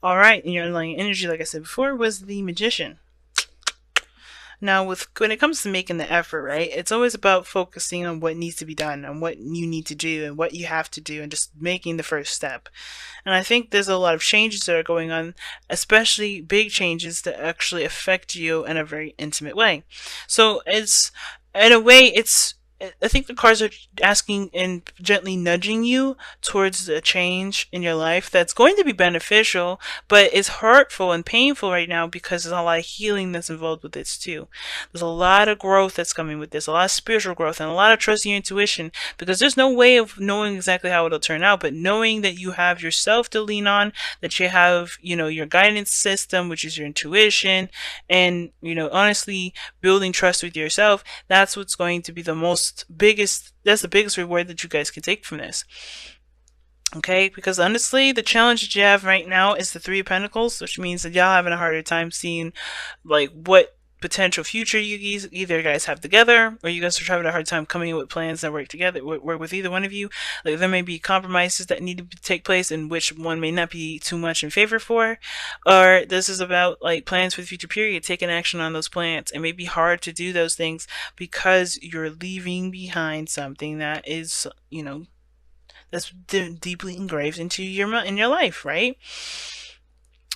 All right, and your underlying energy, like I said before, was the Magician. Now, when it comes to making the effort, right, it's always about focusing on what needs to be done, on what you need to do, and what you have to do, and just making the first step. And I think there's a lot of changes that are going on, especially big changes that actually affect you in a very intimate way. So it's, in a way, it's, I think the cards are asking and gently nudging you towards a change in your life that's going to be beneficial, but it's hurtful and painful right now because there's a lot of healing that's involved with this too. There's a lot of growth that's coming with this, a lot of spiritual growth, and a lot of trusting your intuition, because there's no way of knowing exactly how it'll turn out, but knowing that you have yourself to lean on, that you have, your guidance system, which is your intuition, and, honestly, building trust with yourself, that's what's going to be that's the biggest reward that you guys can take from this. Okay, because honestly, the challenge that you have right now is the Three of Pentacles, which means that y'all having a harder time seeing like what potential future you either guys have together, or you guys are having a hard time coming up with plans that work together, work with either one of you. Like there may be compromises that need to take place, in which one may not be too much in favor for, or this is about like plans for the future period, taking action on those plans. It may be hard to do those things because you're leaving behind something that is, that's deeply engraved into your life, right?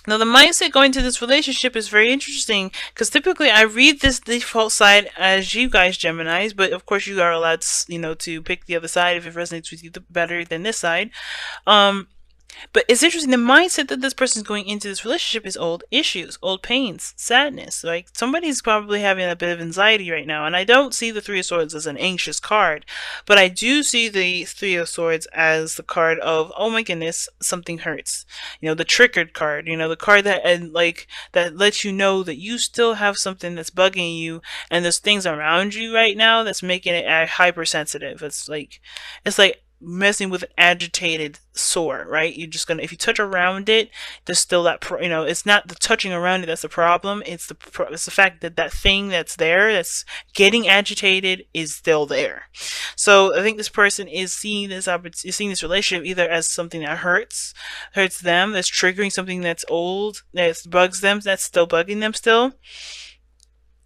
Now, the mindset going to this relationship is very interesting because typically I read this default side as you guys Geminis, but of course you are allowed to, to pick the other side if it resonates with you better than this side. But it's interesting, the mindset that this person is going into this relationship is old issues, old pains, sadness. Like somebody's probably having a bit of anxiety right now. And I don't see the Three of Swords as an anxious card, but I do see the Three of Swords as the card of, oh my goodness, something hurts. The triggered card, the card that, and like, that lets you know that you still have something that's bugging you, and there's things around you right now that's making it hypersensitive. It's like messing with an agitated sore, right? You're just gonna, if you touch around it, there's still that it's not the touching around it that's the problem. It's the fact that that thing that's there, that's getting agitated, is still there. So I think this person is seeing this relationship either as something that hurts them, that's triggering something that's old, that bugs them, that's still bugging them still.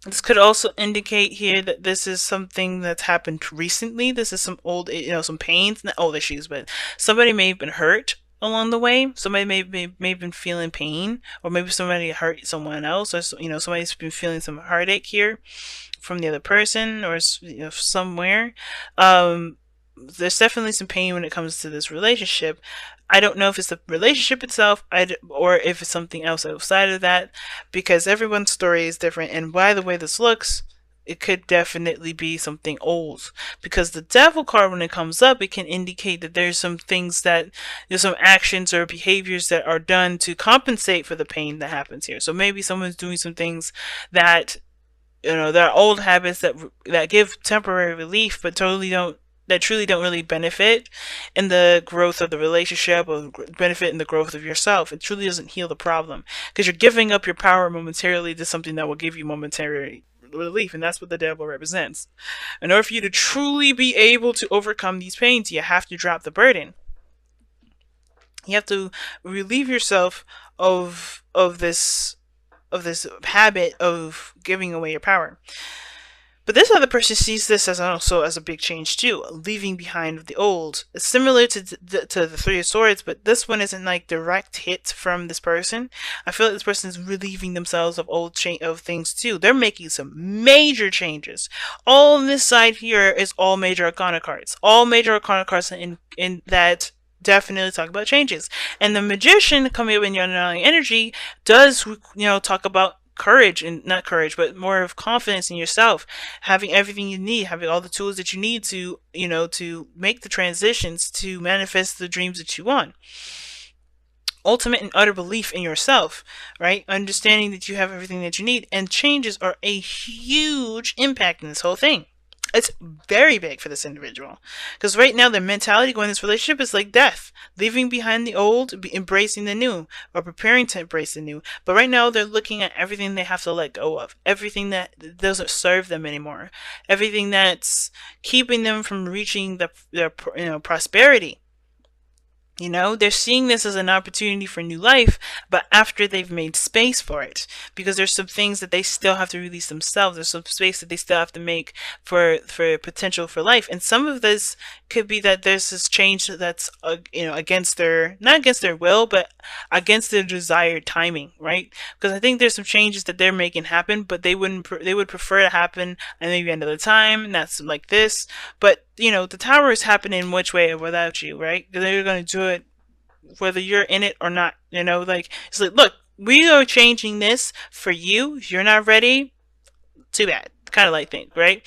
This could also indicate here that this is something that's happened recently. This is some old, some pains, not old issues, but somebody may have been hurt along the way. Somebody may have been feeling pain, or maybe somebody hurt someone else, or somebody's been feeling some heartache here from the other person, or somewhere. There's definitely some pain when it comes to this relationship. I don't know if it's the relationship itself, or if it's something else outside of that, because everyone's story is different. And by the way this looks, it could definitely be something old, because the Devil card, when it comes up, it can indicate that there's some actions or behaviors that are done to compensate for the pain that happens here. So maybe someone's doing some things that, there are old habits that give temporary relief, but truly don't really benefit in the growth of the relationship, or benefit in the growth of yourself. It truly doesn't heal the problem, because you're giving up your power momentarily to something that will give you momentary relief, and that's what the Devil represents. In order for you to truly be able to overcome these pains, you have to drop the burden. You have to relieve yourself of this habit of giving away your power. But this other person sees this as also as a big change too, leaving behind the old. It's similar to the Three of Swords, but this one isn't like direct hit from this person. I feel like this person is relieving themselves of of things too. They're making some major changes. All on this side here is all major arcana cards. All major arcana cards in that definitely talk about changes. And the Magician coming up in your underlying energy does, talk about courage, and not courage, but more of confidence in yourself, having everything you need, having all the tools that you need to, to make the transitions, to manifest the dreams that you want. Ultimate and utter belief in yourself, right? Understanding that you have everything that you need, and changes are a huge impact in this whole thing. It's very big for this individual, because right now their mentality going in this relationship is like death, leaving behind the old, embracing the new, or preparing to embrace the new. But right now they're looking at everything they have to let go of, everything that doesn't serve them anymore, everything that's keeping them from reaching their prosperity. They're seeing this as an opportunity for new life, but after they've made space for it, because there's some things that they still have to release themselves. There's some space that they still have to make for potential for life, and some of this could be that there's this change that's against their, not against their will, but against their desired timing, right? Because I think there's some changes that they're making happen, but they would prefer to happen at maybe another time, and that's like this. But the tower is happening in which way without you, right? They're going to do it whether you're in it or not. Like, it's like, look, we are changing this for you. If you're not ready, too bad, kind of like thing, right?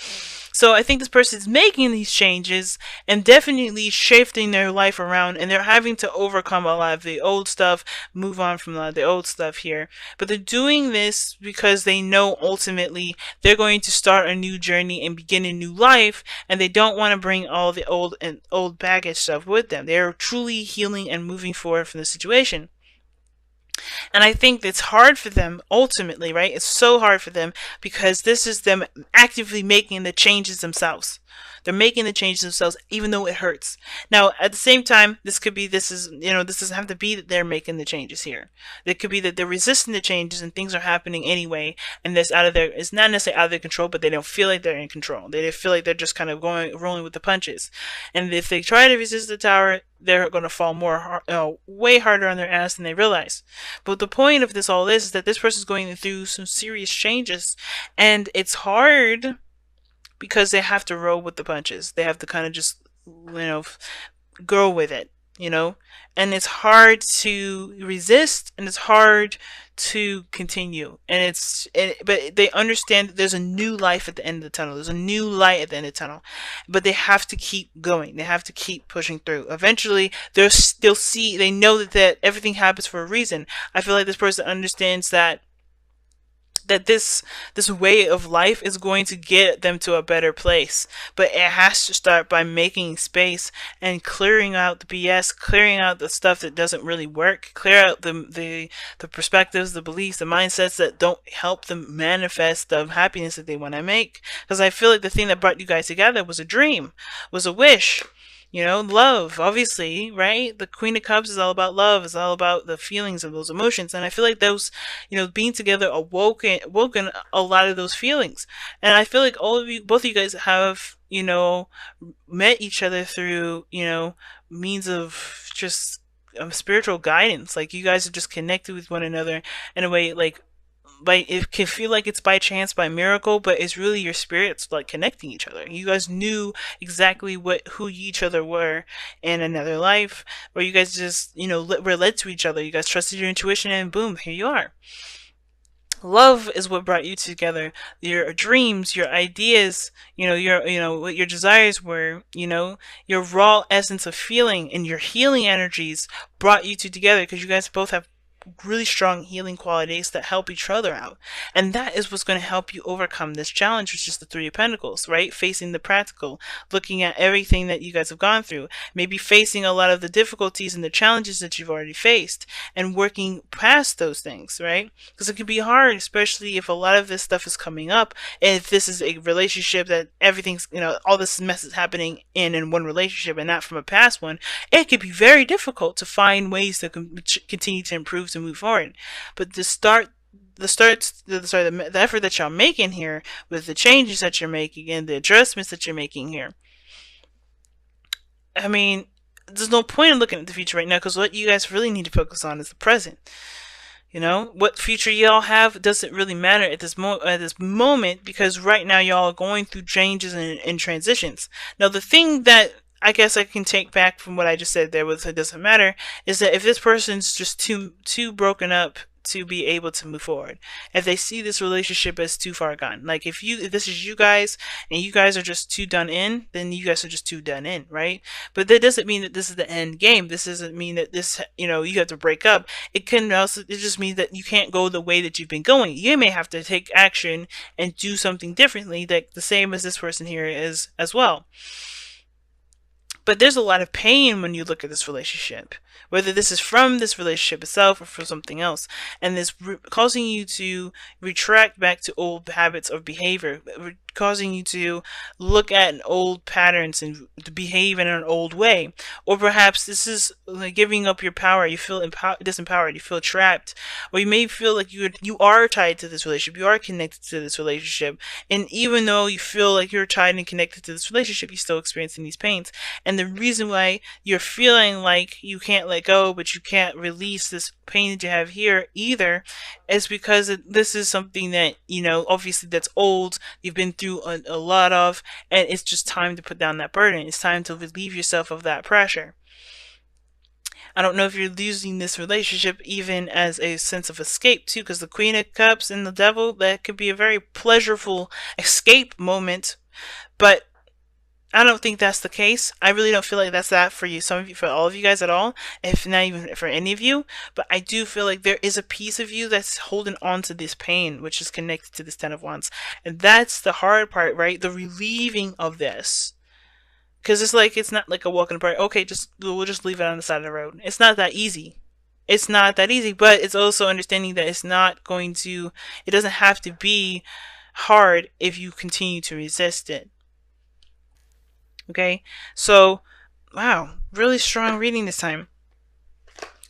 So I think this person is making these changes and definitely shifting their life around, and they're having to overcome a lot of the old stuff, move on from a lot of the old stuff here. But they're doing this because they know ultimately they're going to start a new journey and begin a new life, and they don't want to bring all the old baggage stuff with them. They're truly healing and moving forward from the situation. And I think it's hard for them ultimately, right? It's so hard for them because this is them actively making the changes themselves. They're making the changes themselves, even though it hurts. Now, at the same time, this doesn't have to be that they're making the changes here. It could be that they're resisting the changes and things are happening anyway, and it's not necessarily out of their control, but they don't feel like they're in control. They feel like they're just kind of rolling with the punches. And if they try to resist the tower, they're going to fall way harder on their ass than they realize. But the point of this all is that this person's going through some serious changes, and it's hard because they have to roll with the punches. They have to kind of just, go with it, and it's hard to resist, and it's hard to continue. But they understand that there's a new life at the end of the tunnel. There's a new light at the end of the tunnel, but they have to keep going. They have to keep pushing through. Eventually, they'll see. They know that everything happens for a reason. I feel like this person understands that this way of life is going to get them to a better place, but it has to start by making space and clearing out the BS, clearing out the stuff that doesn't really work, clear out the perspectives, the beliefs, the mindsets that don't help them manifest the happiness that they want to make. Because I feel like the thing that brought you guys together was a dream, was a wish. Love, obviously, right? The Queen of Cups is all about love. It's all about the feelings of those emotions. And I feel like those, being together awoken a lot of those feelings. And I feel like both of you guys have, met each other through, means of just spiritual guidance. Like, you guys are just connected with one another in a way, like, it can feel like it's by chance, by miracle, but it's really your spirits like connecting each other. You guys knew exactly who each other were in another life, or you guys just were led to each other. You guys trusted your intuition, and boom, here you are. Love is what brought you together. Your dreams, your ideas, what your desires were, your raw essence of feeling and your healing energies brought you two together because you guys both have really strong healing qualities that help each other out. And that is what's going to help you overcome this challenge, which is the Three of Pentacles, right? Facing the practical, looking at everything that you guys have gone through, maybe facing a lot of the difficulties and the challenges that you've already faced and working past those things, right? Because it can be hard, especially if a lot of this stuff is coming up, and if this is a relationship that everything's, all this mess is happening in one relationship and not from a past one. It could be very difficult to find ways to continue to improve, to move forward. But the effort that y'all making here, with the changes that you're making and the adjustments that you're making here, I mean, there's no point in looking at the future right now, because what you guys really need to focus on is the present. What future y'all have doesn't really matter at this moment, because right now y'all are going through changes and transitions. Now, the thing that I guess I can take back from what I just said there with "it doesn't matter" is that if this person's just too broken up to be able to move forward, if they see this relationship as too far gone, like if this is you guys and you guys are just too done in, then you guys are just too done in, right? But that doesn't mean that this is the end game. This doesn't mean that you have to break up. It just means that you can't go the way that you've been going. You may have to take action and do something differently, like the same as this person here is as well. But there's a lot of pain when you look at this relationship, whether this is from this relationship itself or from something else, and this causing you to retract back to old habits of behavior, causing you to look at old patterns and to behave in an old way. Or perhaps this is like giving up your power. You feel disempowered. You feel trapped. Or you may feel like you are tied to this relationship. You are connected to this relationship. And even though you feel like you're tied and connected to this relationship, you're still experiencing these pains. And the reason why you're feeling like you can't let go, but you can't release this pain that you have here either, is because this is something that, obviously that's old, you've been through a lot of, and it's just time to put down that burden. It's time to relieve yourself of that pressure. I don't know if you're using this relationship even as a sense of escape too, because the Queen of Cups and the Devil, that could be a very pleasurable escape moment, but I don't think that's the case. I really don't feel like that's that for you. Some of you, for all of you guys at all, if not even for any of you. But I do feel like there is a piece of you that's holding on to this pain, which is connected to this Ten of Wands. And that's the hard part, right? The relieving of this. Because it's not like a walk in the park. Okay, we'll just leave it on the side of the road. It's not that easy. It's not that easy, but it's also understanding that it doesn't have to be hard if you continue to resist it. Okay, so wow, really strong reading this time.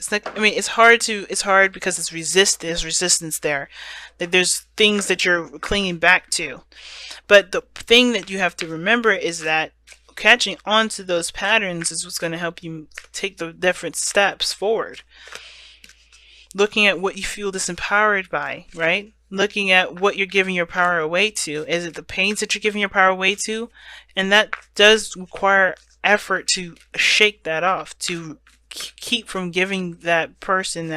It's hard because there's resistance there. That there's things that you're clinging back to. But the thing that you have to remember is that catching on to those patterns is what's going to help you take the different steps forward. Looking at what you feel disempowered by, right? Looking at what you're giving your power away to. Is it the pains that you're giving your power away to? And that does require effort to shake that off, to keep from giving that person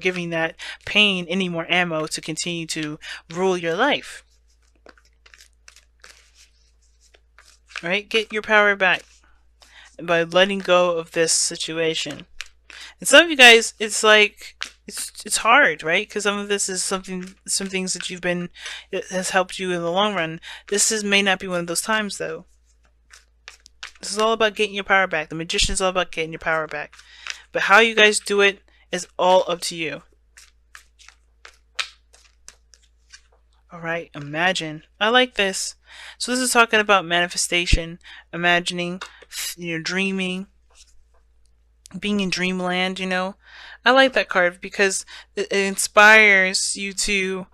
giving that pain any more ammo to continue to rule your life. Right? Get your power back by letting go of this situation. And some of you guys, it's hard, right? Because some of this is some things that it has helped you in the long run. This may not be one of those times, though. This is all about getting your power back. The Magician is all about getting your power back. But how you guys do it is all up to you. Alright, imagine. I like this. So this is talking about manifestation, imagining, dreaming, being in dreamland, I like that card because it inspires you to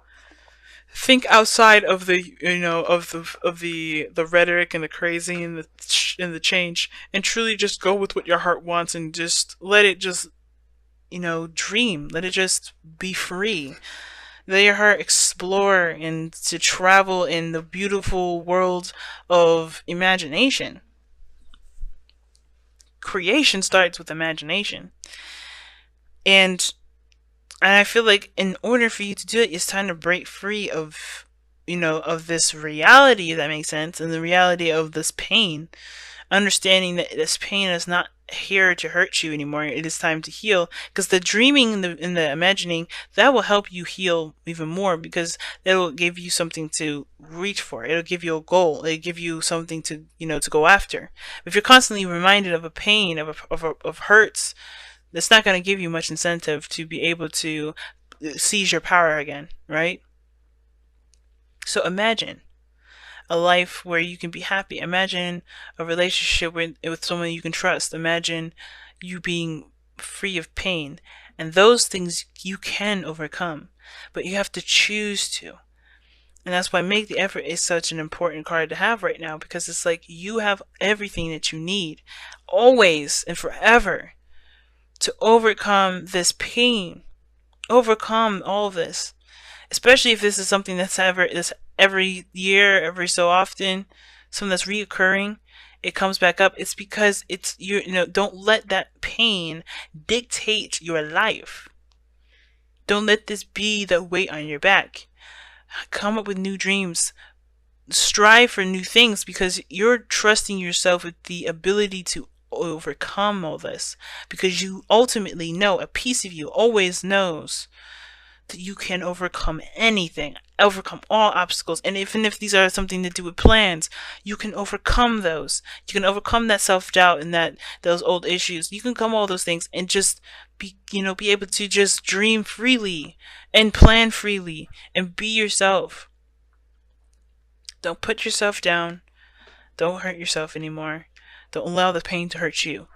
think outside of the the rhetoric and the crazy and the change, and truly just go with what your heart wants and just let it just dream. Let it just be free. Let your heart explore and to travel in the beautiful world of imagination. Creation starts with imagination. And I feel like in order for you to do it, it's time to break free of this reality, if that makes sense, and the reality of this pain. Understanding that this pain is not here to hurt you anymore. It is time to heal, because the dreaming and the imagining, that will help you heal even more, because that will give you something to reach for. It'll give you a goal. It'll give you something to to go after. If you're constantly reminded of a pain, of hurts, that's not going to give you much incentive to be able to seize your power again, right? So imagine a life where you can be happy. Imagine a relationship with someone you can trust. Imagine you being free of pain. And those things you can overcome, but you have to choose to. And that's why Make the Effort is such an important card to have right now, because it's like you have everything that you need, always and forever, to overcome this pain, overcome all of this. Especially if this is something that's every year, every so often, something that's reoccurring, it comes back up. It's because don't let that pain dictate your life. Don't let this be the weight on your back. Come up with new dreams. Strive for new things, because you're trusting yourself with the ability to overcome all this, because you ultimately know, a piece of you always knows that you can overcome anything, overcome all obstacles. And even if these are something to do with plans, you can overcome those. You can overcome that self-doubt and those old issues. You can come all those things and just be able to just dream freely and plan freely and be yourself. Don't put yourself down. Don't hurt yourself anymore. Don't allow the pain to hurt you.